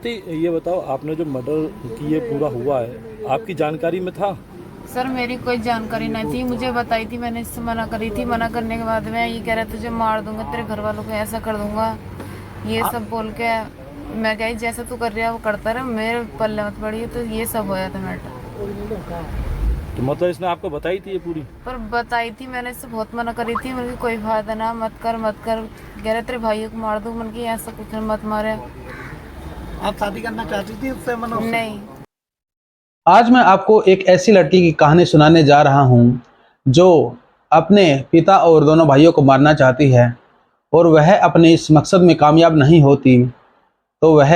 स्वाति, ये बताओ, आपने जो मर्डर की ये पूरा हुआ है, आपकी जानकारी में था? सर मेरी कोई जानकारी नहीं थी, मुझे बताई थी, मैंने इससे मना करी थी। मना करने के बाद में ये कह रहा तुझे मार दूंगा, तेरे घर वालों को ऐसा कर दूंगा, ये सब बोल के मैं कही जैसा तू कर रहा है वो करता रहा, मेरे पल्ले मत पड़ी। तो ये सब होया था मैटर। तो मतलब इसने आपको बताई थी ये पूरी? पर बताई थी, मैंने इससे बहुत मना करी थी, मैंने कोई फायदा ना, मत कर मत कर। कह रहे तेरे भाइयों को मार दूँ, मन की ऐसा कुछ मत मारे। आप शादी करना चाहती थी उससे? मनोज से? नहीं। आज मैं आपको एक ऐसी लड़की की कहानी सुनाने जा रहा हूँ जो अपने पिता और दोनों भाइयों को मारना चाहती है और वह अपने इस मकसद में कामयाब नहीं होती, तो वह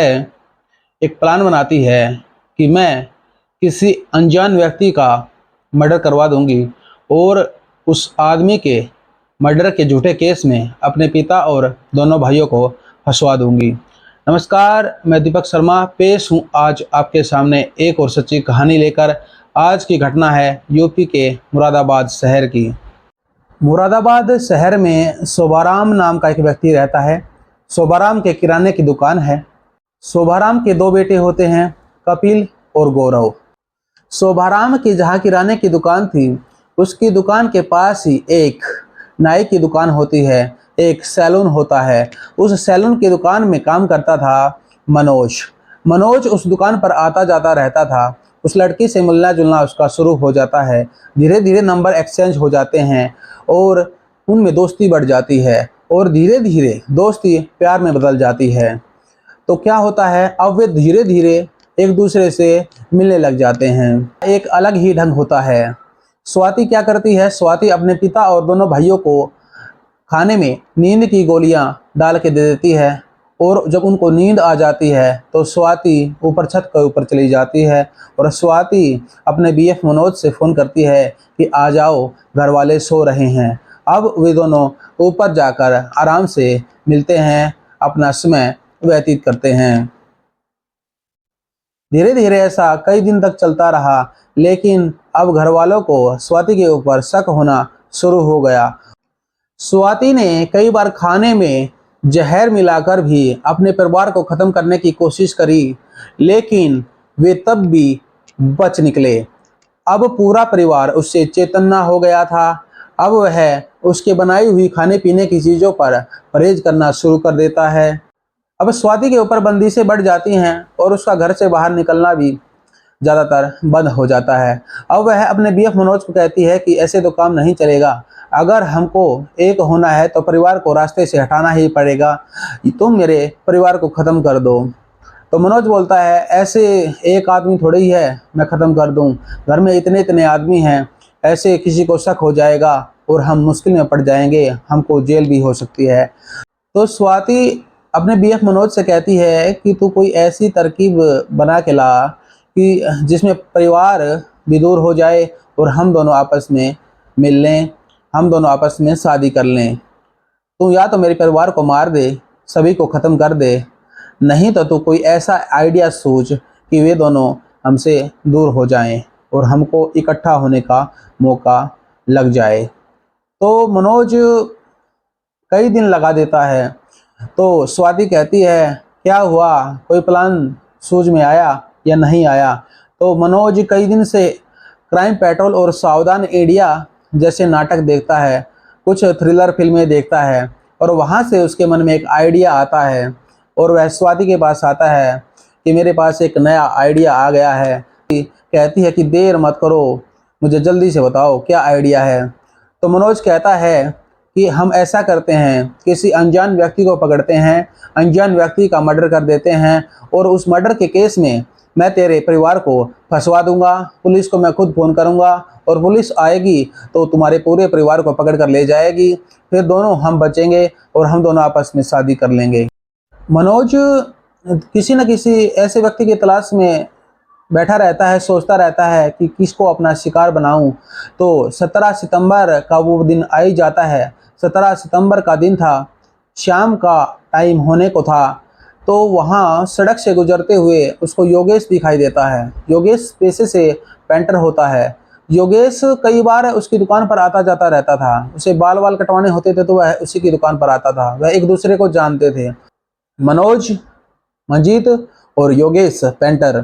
एक प्लान बनाती है कि मैं किसी अनजान व्यक्ति का मर्डर करवा दूंगी और उस आदमी के मर्डर के झूठे केस में अपने पिता और दोनों भाइयों को फंसवा दूंगी। नमस्कार, मैं दीपक शर्मा पेश हूँ आज आपके सामने एक और सच्ची कहानी लेकर। आज की घटना है यूपी के मुरादाबाद शहर की। मुरादाबाद शहर में शोभाराम नाम का एक व्यक्ति रहता है। शोभाराम के किराने की दुकान है। शोभाराम के दो बेटे होते हैं, कपिल और गौरव। शोभाराम की जहाँ किराने की दुकान थी, उसकी दुकान के पास ही एक नाई की दुकान होती है, एक सैलून होता है। उस सैलून की दुकान में काम करता था मनोज। मनोज उस दुकान पर आता जाता रहता था। उस लड़की से मिलना जुलना उसका शुरू हो जाता है। धीरे धीरे नंबर एक्सचेंज हो जाते हैं और उनमें दोस्ती बढ़ जाती है और धीरे धीरे दोस्ती प्यार में बदल जाती है। तो क्या होता है, अब वे धीरे धीरे एक दूसरे से मिलने लग जाते हैं। एक अलग ही ढंग होता है। स्वाति क्या करती है, स्वाति अपने पिता और दोनों भाइयों को खाने में नींद की गोलियां डाल के दे देती है और जब उनको नींद आ जाती है तो स्वाति ऊपर छत के ऊपर चली जाती है और स्वाति अपने बीएफ मनोज से फ़ोन करती है कि आ जाओ, घर वाले सो रहे हैं। अब वे दोनों ऊपर जाकर आराम से मिलते हैं, अपना समय व्यतीत करते हैं। धीरे धीरे ऐसा कई दिन तक चलता रहा, लेकिन अब घर वालों को स्वाति के ऊपर शक होना शुरू हो गया। स्वाति ने कई बार खाने में जहर मिलाकर भी अपने परिवार को ख़त्म करने की कोशिश करी, लेकिन वे तब भी बच निकले। अब पूरा परिवार उससे चेतन्ना हो गया था। अब वह उसके बनाई हुई खाने पीने की चीज़ों पर परहेज करना शुरू कर देता है। अब स्वाति के ऊपर बंदिशें बढ़ जाती हैं और उसका घर से बाहर निकलना भी ज़्यादातर बंद हो जाता है। अब वह अपने बीएफ मनोज को कहती है कि ऐसे तो काम नहीं चलेगा, अगर हमको एक होना है तो परिवार को रास्ते से हटाना ही पड़ेगा, तुम मेरे परिवार को ख़त्म कर दो। तो मनोज बोलता है, ऐसे एक आदमी थोड़ी ही है मैं ख़त्म कर दूं, घर में इतने इतने आदमी हैं, ऐसे किसी को शक हो जाएगा और हम मुश्किल में पड़ जाएंगे, हमको जेल भी हो सकती है। तो स्वाति अपने बीएफ मनोज से कहती है कि तू कोई ऐसी तरकीब बना के ला कि जिसमें परिवार भी दूर हो जाए और हम दोनों आपस में मिल लें, हम दोनों आपस में शादी कर लें। तू या तो मेरे परिवार को मार दे, सभी को ख़त्म कर दे, नहीं तो तू कोई ऐसा आइडिया सोच कि वे दोनों हमसे दूर हो जाएं और हमको इकट्ठा होने का मौका लग जाए। तो मनोज कई दिन लगा देता है। तो स्वाति कहती है, क्या हुआ, कोई प्लान सूझ में आया या नहीं आया? तो मनोज कई दिन से क्राइम पेट्रोल और सावधान इंडिया जैसे नाटक देखता है, कुछ थ्रिलर फिल्में देखता है और वहाँ से उसके मन में एक आइडिया आता है और वह स्वाति के पास आता है कि मेरे पास एक नया आइडिया आ गया है। कहती है कि देर मत करो, मुझे जल्दी से बताओ क्या आइडिया है। तो मनोज कहता है कि हम ऐसा करते हैं, किसी अनजान व्यक्ति को पकड़ते हैं, अनजान व्यक्ति का मर्डर कर देते हैं और उस मर्डर के केस में मैं तेरे परिवार को फंसवा दूंगा, पुलिस को मैं खुद फ़ोन करूंगा और पुलिस आएगी तो तुम्हारे पूरे परिवार को पकड़ कर ले जाएगी, फिर दोनों हम बचेंगे और हम दोनों आपस में शादी कर लेंगे। मनोज किसी न किसी ऐसे व्यक्ति की तलाश में बैठा रहता है, सोचता रहता है कि किसको अपना शिकार बनाऊं। तो 17 सितंबर का वो दिन आ ही जाता है। 17 सितंबर का दिन था, शाम का टाइम होने को था। तो वहाँ सड़क से गुजरते हुए उसको योगेश दिखाई देता है। योगेश पेशे से पेंटर होता है। योगेश कई बार उसकी दुकान पर आता जाता रहता था। उसे बाल वाल कटवाने होते थे तो वह उसी की दुकान पर आता था। वह एक दूसरे को जानते थे। मनोज, मंजीत और योगेश पेंटर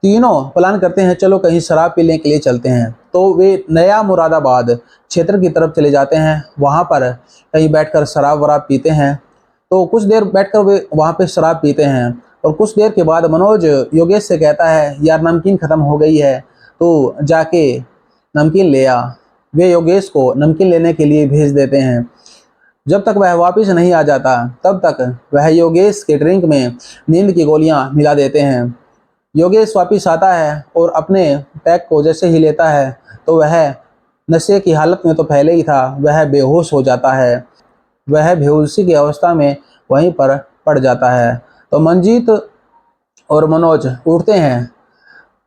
तीनों प्लान करते हैं चलो कहीं शराब पीने के लिए चलते हैं। तो वे नया मुरादाबाद क्षेत्र की तरफ चले जाते हैं। वहाँ पर कहीं बैठकर शराब वराब पीते हैं। तो कुछ देर बैठकर वे वहाँ पे शराब पीते हैं और कुछ देर के बाद मनोज योगेश से कहता है यार नमकीन ख़त्म हो गई है तो जाके नमकीन ले आ। वे योगेश को नमकीन लेने के लिए भेज देते हैं। जब तक वह वापस नहीं आ जाता तब तक वह योगेश के ड्रिंक में नींद की गोलियां मिला देते हैं। योगेश वापस आता है और अपने पैक को जैसे ही लेता है तो वह नशे की हालत में तो पहले ही था, वह बेहोश हो जाता है। वह बेहोशी की अवस्था में वहीं पर पड़ जाता है। तो मंजीत और मनोज उठते हैं,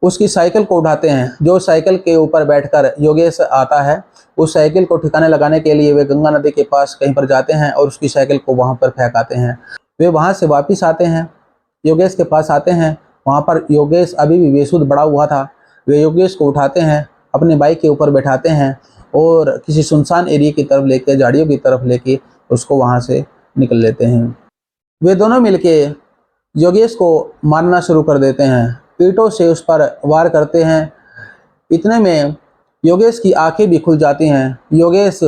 उसकी साइकिल को उठाते हैं। जो साइकिल के ऊपर बैठकर योगेश आता है उस साइकिल को ठिकाने लगाने के लिए वे गंगा नदी के पास कहीं पर जाते हैं और उसकी साइकिल को वहां पर फेंकाते हैं। वे वहां से वापस आते हैं, योगेश के पास आते हैं। वहां पर योगेश अभी भी बेसुध पड़ा हुआ था। वे योगेश को उठाते हैं, अपनी बाइक के ऊपर बैठाते हैं और किसी सुनसान एरिया की तरफ लेके, झाड़ियों की तरफ लेके उसको वहां से निकल लेते हैं। वे दोनों मिलके योगेश को मारना शुरू कर देते हैं, ईंटों से उस पर वार करते हैं। इतने में योगेश की आंखें भी खुल जाती हैं। योगेश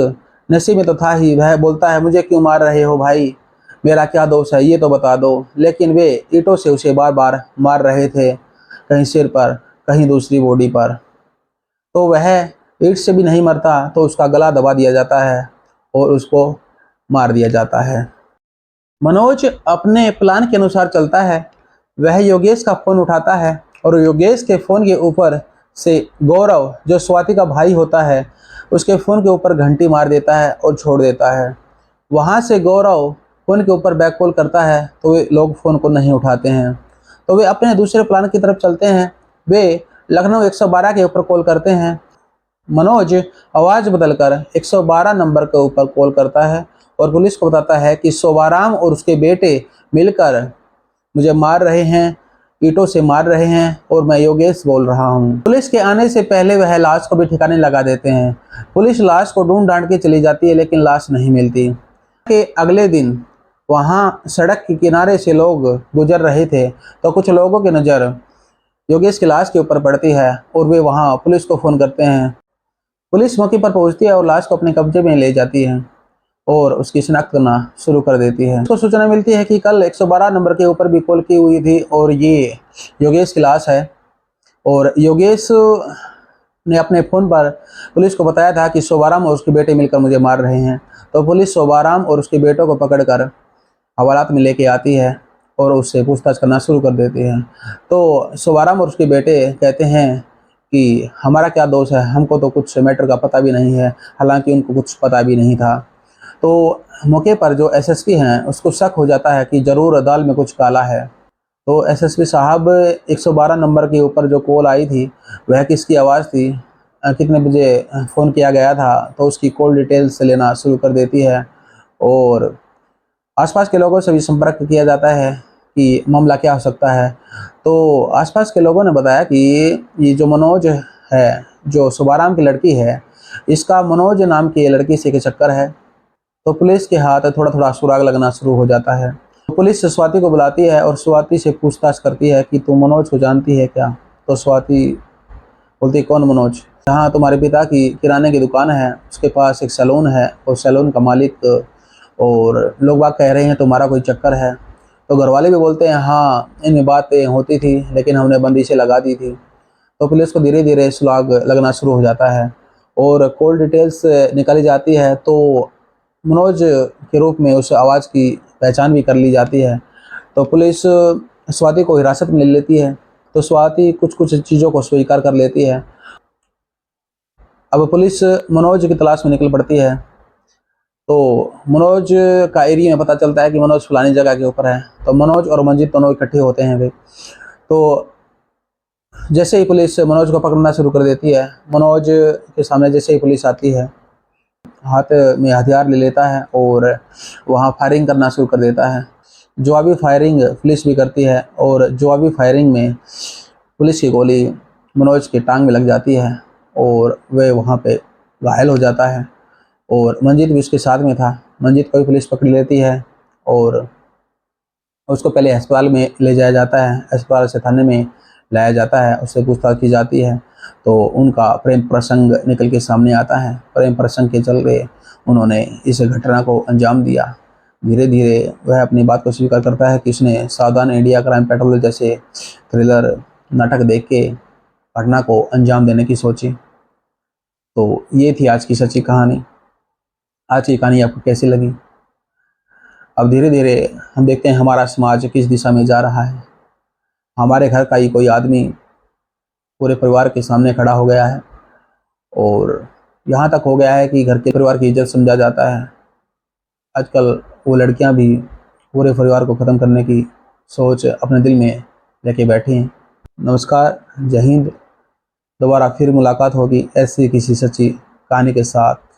नशे में तो था ही, वह बोलता है मुझे क्यों मार रहे हो भाई, मेरा क्या दोष है ये तो बता दो। लेकिन वे ईंटों से उसे बार बार मार रहे थे, कहीं सिर पर कहीं दूसरी बॉडी पर। तो वह ईंट से भी नहीं मरता तो उसका गला दबा दिया जाता है और उसको मार दिया जाता है। मनोज अपने प्लान के अनुसार चलता है। वह योगेश का फ़ोन उठाता है और योगेश के फ़ोन के ऊपर से गौरव जो स्वाति का भाई होता है उसके फ़ोन के ऊपर घंटी मार देता है और छोड़ देता है। वहाँ से गौरव फ़ोन के ऊपर बैक कॉल करता है तो वे लोग फ़ोन को नहीं उठाते हैं। तो वे अपने दूसरे प्लान की तरफ चलते हैं। वे लखनऊ 112 के ऊपर कॉल करते हैं। मनोज आवाज़ बदलकर 112 नंबर के ऊपर कॉल करता है और पुलिस को बताता है कि शोभाराम और उसके बेटे मिलकर मुझे मार रहे हैं, ईंटों से मार रहे हैं और मैं योगेश बोल रहा हूँ। पुलिस के आने से पहले वह लाश को भी ठिकाने लगा देते हैं। पुलिस लाश को ढूंढ ढांड के चली जाती है लेकिन लाश नहीं मिलती। के अगले दिन वहाँ सड़क के किनारे से लोग गुजर रहे थे तो कुछ लोगों की नज़र योगेश की लाश के ऊपर पड़ती है और वे वहाँ पुलिस को फ़ोन करते हैं। पुलिस मौके पर पहुँचती है और लाश को अपने कब्जे में ले जाती है और उसकी शिनाख्त करना शुरू कर देती है। उसको सूचना मिलती है कि कल 112 नंबर के ऊपर भी कॉल की हुई थी और ये योगेश की लाश है। और योगेश ने अपने फ़ोन पर पुलिस को बताया था कि शोभाराम और उसके बेटे मिलकर मुझे मार रहे हैं। तो पुलिस शोभाराम और उसके बेटों को पकड़कर हवालात में लेके आती है और उससे पूछताछ करना शुरू कर देती है। तो शोभाराम और उसके बेटे कहते हैं कि हमारा क्या दोष है, हमको तो कुछ मैटर का पता भी नहीं है, हालांकि उनको कुछ पता भी नहीं था। तो मौके पर जो एसएसपी हैं उसको शक हो जाता है कि ज़रूर दाल में कुछ काला है। तो एसएसपी साहब 112 नंबर के ऊपर जो कॉल आई थी वह किसकी आवाज़ थी, कितने बजे फ़ोन किया गया था, तो उसकी कॉल डिटेल्स लेना शुरू कर देती है और आसपास के लोगों से भी संपर्क किया जाता है कि मामला क्या हो सकता है। तो आसपास के लोगों ने बताया कि ये जो मनोज है, जो शोभाराम की लड़की है, इसका मनोज नाम की लड़की से एक चक्कर है। तो पुलिस के हाथ थोड़ा थोड़ा सुराग लगना शुरू हो जाता है। तो पुलिस स्वाति को बुलाती है और स्वाति से पूछताछ करती है कि तू मनोज को जानती है क्या। तो स्वाति बोलती कौन मनोज, जहाँ तुम्हारे पिता की किराने की दुकान है उसके पास एक सैलून है और सैलून का मालिक और लोग बाग कह रहे हैं तुम्हारा कोई चक्कर है। तो घर वाले भी बोलते हैं हाँ इनमें बातें होती थी लेकिन हमने बंदिशें लगा दी थी। तो पुलिस को धीरे धीरे सुराग लगना शुरू हो जाता है और कॉल डिटेल्स निकाली जाती है। तो मनोज के रूप में उस आवाज़ की पहचान भी कर ली जाती है। तो पुलिस स्वाति को हिरासत में ले लेती है। तो स्वाति कुछ कुछ चीज़ों को स्वीकार कर लेती है। अब पुलिस मनोज की तलाश में निकल पड़ती है। तो मनोज का एरिया में पता चलता है कि मनोज फलानी जगह के ऊपर है। तो मनोज और मंजीत दोनों इकट्ठे होते हैं वे। तो जैसे ही पुलिस मनोज को पकड़ना शुरू कर देती है, मनोज के सामने जैसे ही पुलिस आती है हाथ में हथियार ले लेता है और वहाँ फायरिंग करना शुरू कर देता है। जवाबी फायरिंग पुलिस भी करती है और जवाबी फायरिंग में पुलिस की गोली मनोज की टांग में लग जाती है और वह वहाँ पे घायल हो जाता है। और मंजीत भी उसके साथ में था। मंजीत को भी पुलिस पकड़ लेती है और उसको पहले अस्पताल में ले जाया जाता है, अस्पताल से थाने में लाया जाता है, उससे पूछताछ की जाती है तो उनका प्रेम प्रसंग निकल के सामने आता है। प्रेम प्रसंग के चलते उन्होंने इस घटना को अंजाम दिया। धीरे धीरे वह अपनी बात को स्वीकार करता है कि उसने सावधान इंडिया, क्राइम पेट्रोल जैसे थ्रिलर नाटक देख के घटना को अंजाम देने की सोची। तो ये थी आज की सच्ची कहानी। आज की कहानी आपको कैसी लगी? अब धीरे धीरे हम देखते हैं हमारा समाज किस दिशा में जा रहा है। हमारे घर का ही कोई आदमी पूरे परिवार के सामने खड़ा हो गया है और यहाँ तक हो गया है कि घर के परिवार की इज्जत समझा जाता है। आजकल वो लड़कियाँ भी पूरे परिवार को ख़त्म करने की सोच अपने दिल में लेके बैठी हैं। नमस्कार, जय हिंद। दोबारा फिर मुलाकात होगी ऐसी किसी सच्ची कहानी के साथ।